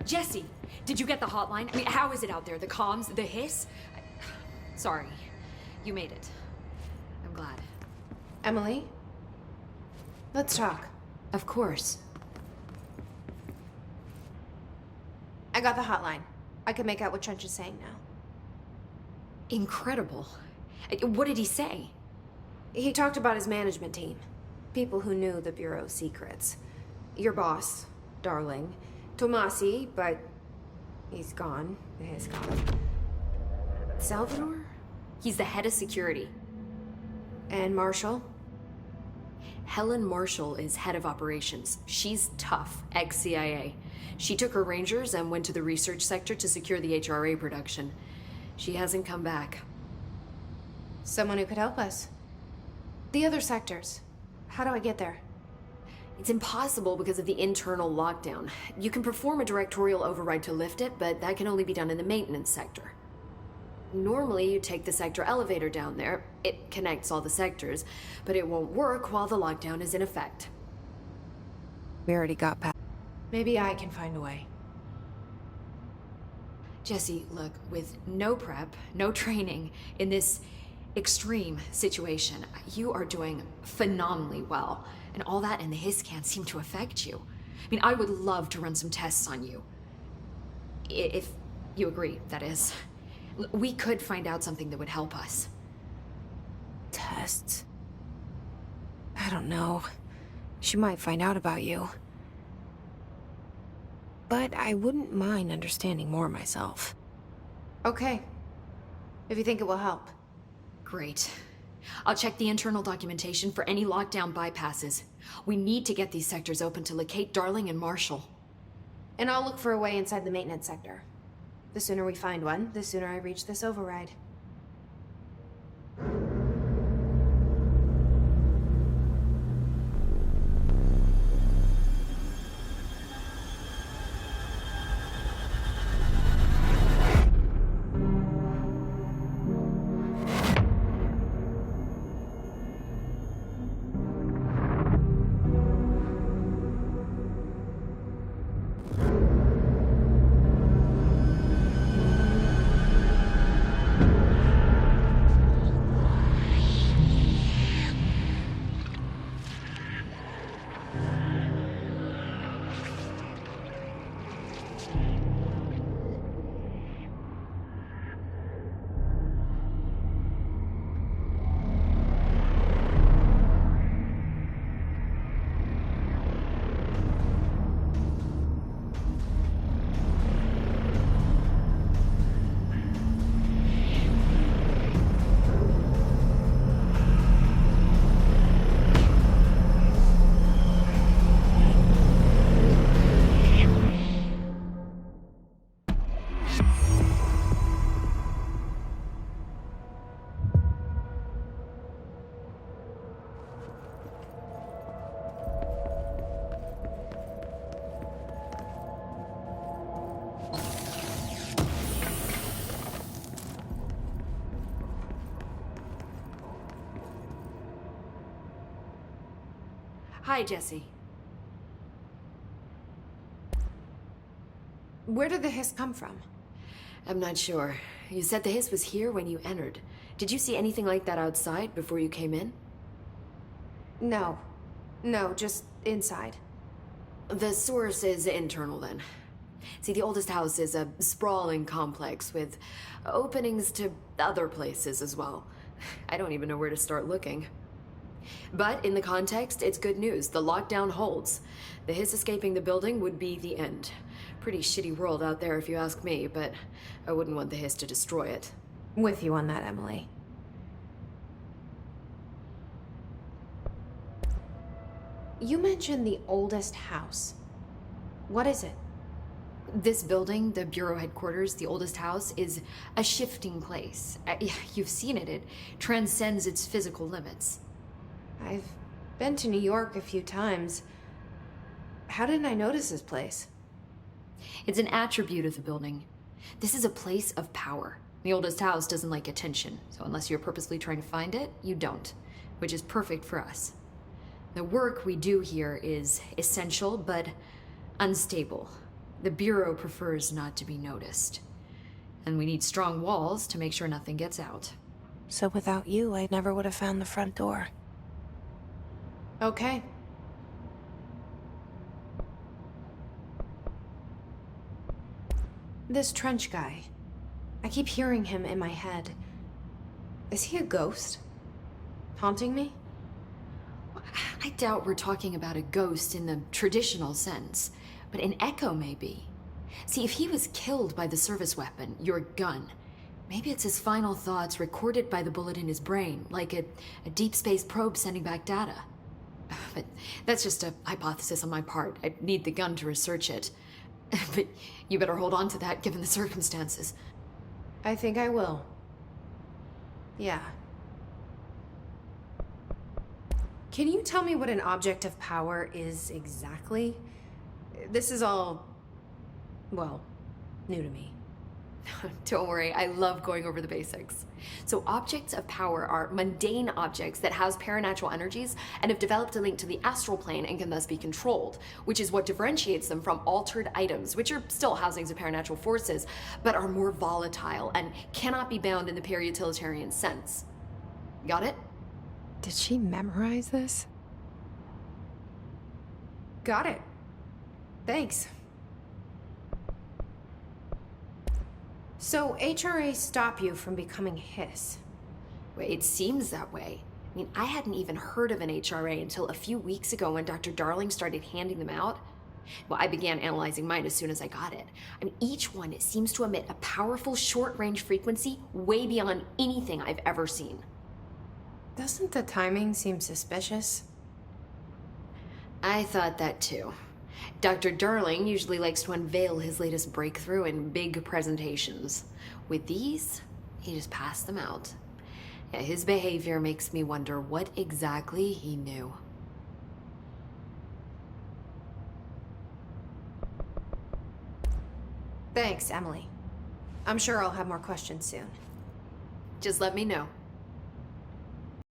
Jesse, did you get the hotline? I mean, how is it out there? The comms, the hiss? Sorry, you made it. I'm glad. Emily? Let's talk. Of course. I got the hotline. I can make out what Trench is saying now. Incredible. What did he say? He talked about his management team. People who knew the Bureau's secrets. Your boss, Darling. Tomasi, but he's gone. He's gone. Salvador? He's the head of security. And Marshall? Helen Marshall is head of operations. She's tough, ex-CIA. She took her Rangers and went to the research sector to secure the HRA production. She hasn't come back. Someone who could help us. The other sectors. How do I get there? It's impossible because of the internal lockdown. You can perform a directorial override to lift it, but that can only be done in the maintenance sector. Normally, you take the sector elevator down there. It connects all the sectors, but it won't work while the lockdown is in effect. We already got past. Maybe I can find a way. Jesse, look, with no prep, no training in this extreme situation, you are doing phenomenally well. And all that and the hiss can't seem to affect you. I mean, I would love to run some tests on you. If you agree, that is. We could find out something that would help us. Tests? I don't know. She might find out about you. But I wouldn't mind understanding more myself. Okay. If you think it will help. Great. I'll check the internal documentation for any lockdown bypasses. We need to get these sectors open to locate Darling and Marshall. And I'll look for a way inside the maintenance sector. The sooner we find one, the sooner I reach this override. Hi, Jesse. Where did the hiss come from? I'm not sure. You said the hiss was here when you entered. Did you see anything like that outside before you came in? No. No, just inside. The source is internal, then. See, the oldest house is a sprawling complex with openings to other places as well. I don't even know where to start looking. But in the context, it's good news. The lockdown holds. The hiss escaping the building would be the end. Pretty shitty world out there if you ask me, but I wouldn't want the hiss to destroy it. With you on that, Emily. You mentioned the oldest house. What is it? This building, the Bureau headquarters, the oldest house, is a shifting place. You've seen it. It transcends its physical limits. I've been to New York a few times. How didn't I notice this place? It's an attribute of the building. This is a place of power. The oldest house doesn't like attention, so unless you're purposely trying to find it, you don't, which is perfect for us. The work we do here is essential, but unstable. The Bureau prefers not to be noticed. And we need strong walls to make sure nothing gets out. So without you, I never would have found the front door. Okay. This Trench guy. I keep hearing him in my head. Is he a ghost? Haunting me? I doubt we're talking about a ghost in the traditional sense, but an echo maybe. See, if he was killed by the service weapon, your gun, maybe it's his final thoughts recorded by the bullet in his brain, like a deep space probe sending back data. But that's just a hypothesis on my part. I'd need the gun to research it. But you better hold on to that given the circumstances. I think I will. Yeah. Can you tell me what an object of power is exactly? This is all, well, new to me. Don't worry, I love going over the basics. So objects of power are mundane objects that house paranatural energies and have developed a link to the astral plane and can thus be controlled, which is what differentiates them from altered items, which are still housings of paranatural forces, but are more volatile and cannot be bound in the peri-utilitarian sense. Got it? Did she memorize this? Got it. Thanks. So HRA stop you from becoming Hiss? Well, it seems that way. I mean, I hadn't even heard of an HRA until a few weeks ago when Dr. Darling started handing them out. Well, I began analyzing mine as soon as I got it. I mean, each one seems to emit a powerful short-range frequency way beyond anything I've ever seen. Doesn't the timing seem suspicious? I thought that too. Dr. Darling usually likes to unveil his latest breakthrough in big presentations. With these, he just passed them out. Yeah, his behavior makes me wonder what exactly he knew. Thanks, Emily. I'm sure I'll have more questions soon. Just let me know.